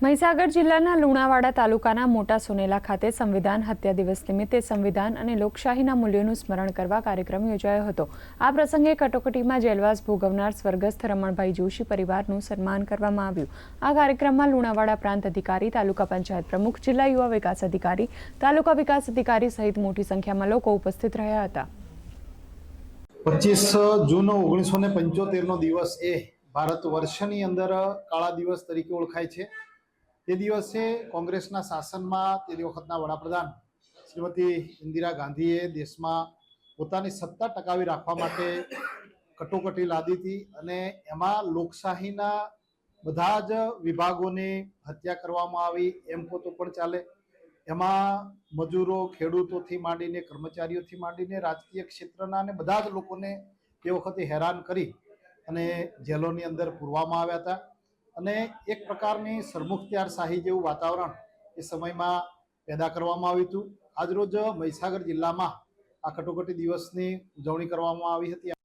મહીસાગર જિલ્લાના લુણાવાડા તાલુકાના મોટા સોનેલા ખાતે સંવિધાન હત્યા દિવસ નિમિત્તે સંવિધાન અને લોકશાહીના મૂલ્યોનું સ્મરણ કરવા કાર્યક્રમ યોજાયો હતો। આ પ્રસંગે કટોકટીમાં જેલવાસ ભોગવનાર સ્વર્ગસ્થ રમણભાઈ જોશી પરિવારનું સન્માન કરવામાં આવ્યું। આ કાર્યક્રમમાં લુણાવાડા પ્રાંત અધિકારી, તાલુકા પંચાયત પ્રમુખ, જિલ્લા યુવા વિકાસ અધિકારી, તાલુકા વિકાસ અધિકારી સહિત મોટી સંખ્યામાં લોકો ઉપસ્થિત રહ્યા હતા। 25 જૂન 1975 દિવસ એ ભારત વર્ષની અંદર કાળા દિવસ તરીકે ઓળખાય છે। તે દિવસે કોંગ્રેસના શાસનમાં તે વખતના વડાપ્રધાન શ્રીમતી ઇન્દિરા ગાંધીએ દેશમાં પોતાની સત્તા ટકાવી રાખવા માટે કટોકટી લાદી હતી અને એમાં લોકશાહીના બધા જ વિભાગોની હત્યા કરવામાં આવી એમ કહો તો પણ ચાલે। એમાં મજૂરો, ખેડૂતોથી માંડીને, કર્મચારીઓથી માંડીને રાજકીય ક્ષેત્રના અને બધા જ લોકોને તે વખતે હેરાન કરી અને જેલોની અંદર પૂરવામાં આવ્યા હતા અને એક પ્રકારની સરમુખત્યારશાહી જેવું વાતાવરણ એ સમયમાં પેદા કરવામાં આવ્યું હતું। આજરોજ મહીસાગર જિલ્લામાં આ કટોકટી દિવસની ઉજવણી કરવામાં આવી હતી।